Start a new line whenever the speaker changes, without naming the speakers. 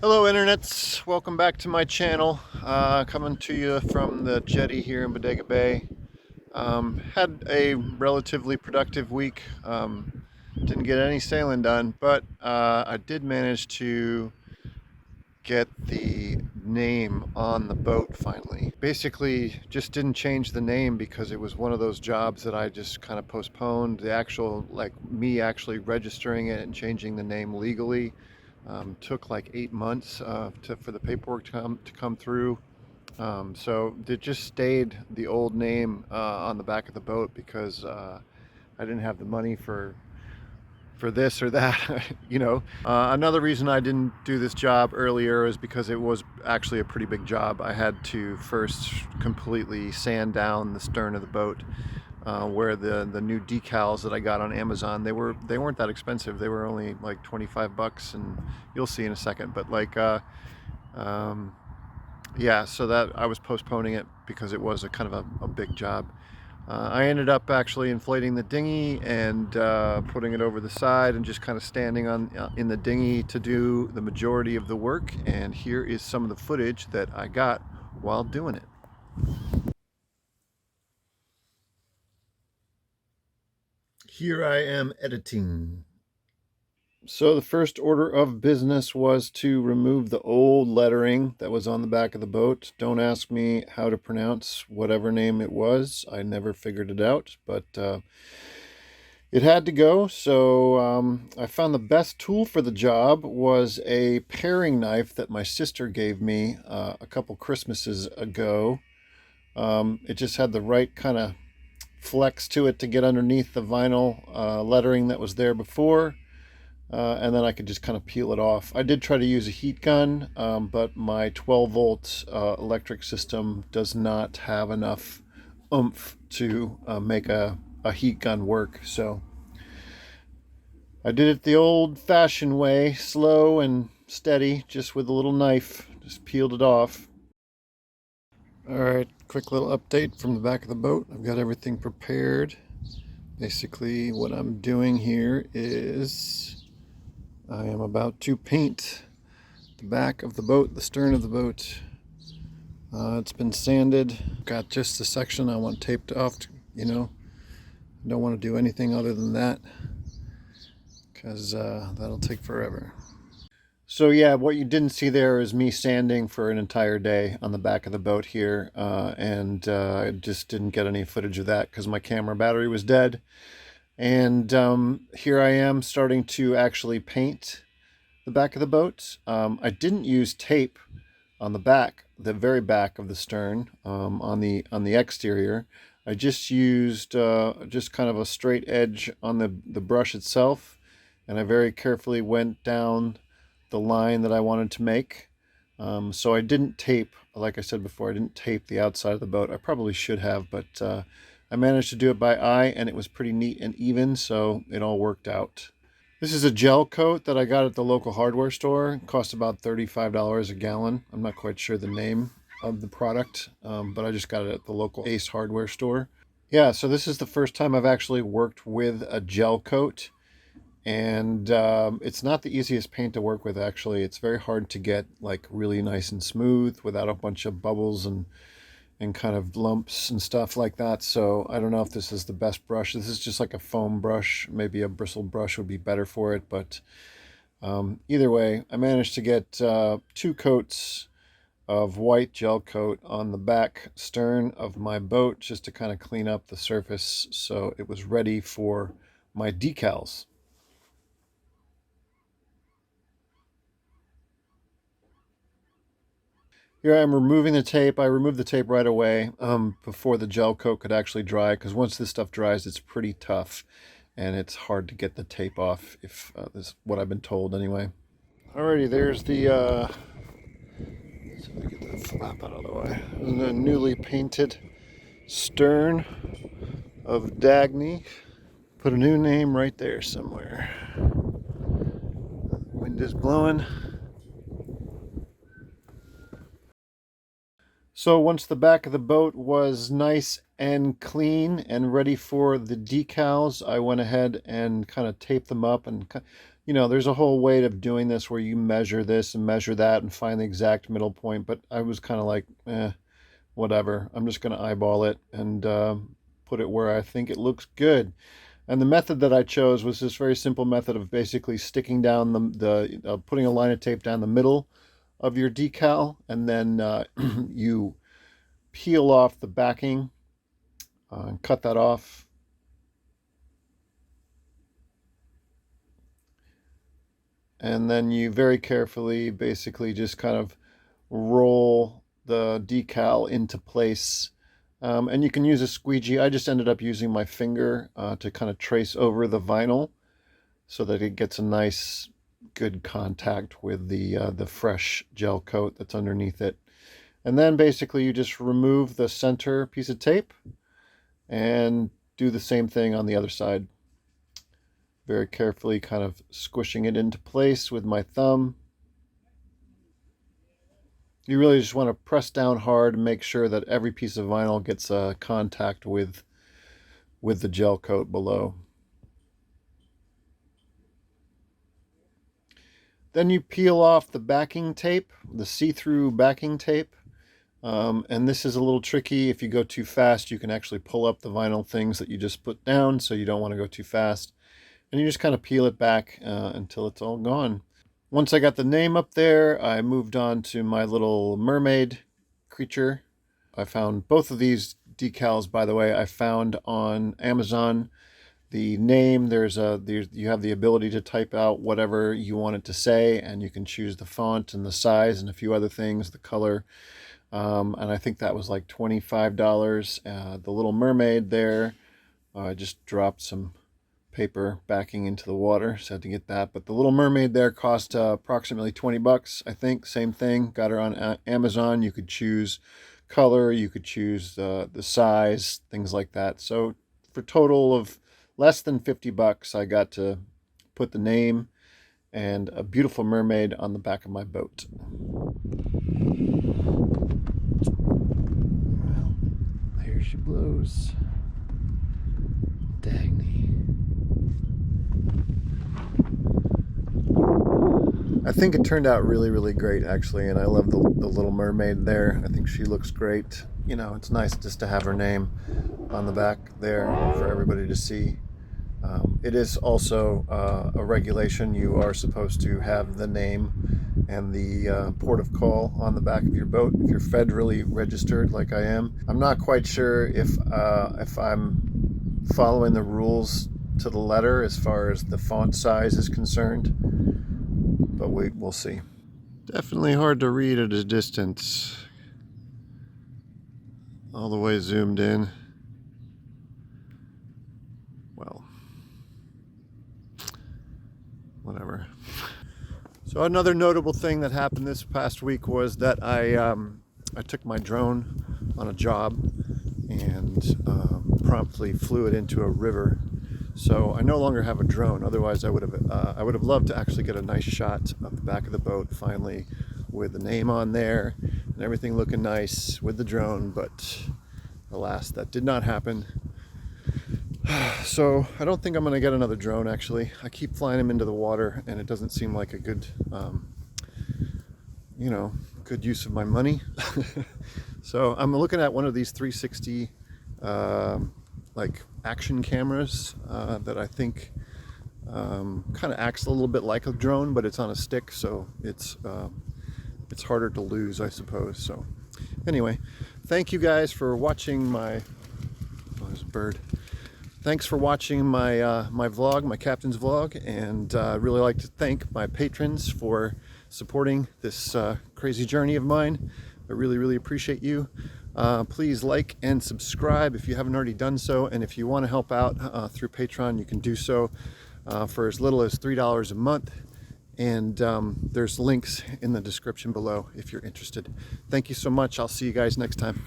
Hello internets, welcome back to my channel. Coming to you from the jetty here in Bodega Bay. Had a relatively productive week. Didn't get any sailing done, but I did manage to get the name on the boat finally. Basically, just didn't change the name because it was one of those jobs that I just kind of postponed. The actual, like me actually registering it and changing the name legally, took like 8 months for the paperwork to come through. So it just stayed the old name on the back of the boat because I didn't have the money for this or that, you know. Another reason I didn't do this job earlier is because it was actually a pretty big job. I had to first completely sand down the stern of the boat, where the new decals that I got on Amazon, they weren't that expensive. They were only like 25 bucks, and you'll see in a second. But like, um, yeah, so that I was postponing it because it was a kind of a big job. I ended up actually inflating the dinghy and putting it over the side and just kind of standing on in the dinghy to do the majority of the work. And here is some of the footage that I got while doing it. Here I am editing. So the first order of business was to remove the old lettering that was on the back of the boat. Don't ask me how to pronounce whatever name it was. I never figured it out, but it had to go. So I found the best tool for the job was a paring knife that my sister gave me a couple Christmases ago. It just had the right kind of flex to it to get underneath the vinyl lettering that was there before. And then I could just kind of peel it off. I did try to use a heat gun, but my 12 volt electric system does not have enough oomph to make a heat gun work. So I did it the old fashioned way, slow and steady, just with a little knife, just peeled it off. All right, quick little update from the back of the boat. I've got everything prepared. Basically, what I'm doing here is I am about to paint the back of the boat, the stern of the boat. It's been sanded. Got just the section I want taped off. You know, don't want to do anything other than that because that'll take forever. So yeah, what you didn't see there is me sanding for an entire day on the back of the boat here, and I just didn't get any footage of that because my camera battery was dead. And here I am starting to actually paint the back of the boat. I didn't use tape on the back, the very back of the stern, on the exterior. I just used just kind of a straight edge on the brush itself, and I very carefully went down the line that I wanted to make. So I didn't tape, like I said before, I didn't tape the outside of the boat. I probably should have, but I managed to do it by eye, and it was pretty neat and even, so it all worked out. This is a gel coat that I got at the local hardware store. It cost about $35 a gallon. I'm not quite sure the name of the product, but I just got it at the local Ace hardware store. Yeah, so this is the first time I've actually worked with a gel coat. And it's not the easiest paint to work with, actually. It's very hard to get like really nice and smooth without a bunch of bubbles and kind of lumps and stuff like that. So I don't know if this is the best brush. This is just like a foam brush. Maybe a bristle brush would be better for it. But either way, I managed to get 2 coats of white gel coat on the back stern of my boat just to kind of clean up the surface so it was ready for my decals. Here I am removing the tape. I removed the tape right away before the gel coat could actually dry, because once this stuff dries, it's pretty tough and it's hard to get the tape off, if this is what I've been told anyway. Alrighty, there's the, so let me get that flap out of the way. The newly painted stern of Dagny. Put a new name right there somewhere. Wind is blowing. So once the back of the boat was nice and clean and ready for the decals, I went ahead and kind of taped them up and you know, there's a whole way of doing this where you measure this and measure that and find the exact middle point. But I was kind of like, whatever. I'm just going to eyeball it and put it where I think it looks good. And the method that I chose was this very simple method of basically sticking down putting a line of tape down the middle of your decal, and then you peel off the backing and cut that off. And then you very carefully basically just kind of roll the decal into place. And you can use a squeegee. I just ended up using my finger to kind of trace over the vinyl so that it gets a nice, good contact with the fresh gel coat that's underneath it. And then basically you just remove the center piece of tape and do the same thing on the other side. Very carefully kind of squishing it into place with my thumb. You really just want to press down hard and make sure that every piece of vinyl gets contact with the gel coat below. Then you peel off the backing tape, the see-through backing tape. And this is a little tricky. If you go too fast, you can actually pull up the vinyl things that you just put down, so you don't want to go too fast. And you just kind of peel it back until it's all gone. Once I got the name up there, I moved on to my little mermaid creature. I found both of these decals, by the way, I found on Amazon. The name, you have the ability to type out whatever you want it to say, and you can choose the font and the size and a few other things, the color. And I think that was like $25. The little mermaid there, I just dropped some paper backing into the water, so I had to get that. But the little mermaid there cost approximately 20 bucks, I think. Same thing, got her on Amazon. You could choose color, you could choose the size, things like that. So for total of less than 50 bucks, I got to put the name and a beautiful mermaid on the back of my boat. Well, here she blows. Dagny. I think it turned out really, really great, actually, and I love the little mermaid there. I think she looks great. You know, it's nice just to have her name on the back there for everybody to see. It is also a regulation. You are supposed to have the name and the port of call on the back of your boat if you're federally registered like I am. I'm not quite sure if I'm following the rules to the letter as far as the font size is concerned, but we'll see. Definitely hard to read at a distance. All the way zoomed in. Well, whatever. So another notable thing that happened this past week was that I took my drone on a job and promptly flew it into a river. So I no longer have a drone. Otherwise, I would have loved to actually get a nice shot of the back of the boat finally, with the name on there and everything looking nice with the drone. But alas, that did not happen. So I don't think I'm going to get another drone, actually. I keep flying them into the water, and it doesn't seem like a good, good use of my money. So I'm looking at one of these 360 like action cameras that I think kind of acts a little bit like a drone, but it's on a stick, so it's harder to lose, I suppose. So anyway, thank you guys for watching my, oh, there's a bird. Thanks for watching my my vlog, my captain's vlog, and I'd really like to thank my patrons for supporting this crazy journey of mine. I really, really appreciate you. Please like and subscribe if you haven't already done so, and if you want to help out through Patreon, you can do so for as little as $3 a month, and there's links in the description below if you're interested. Thank you so much. I'll see you guys next time.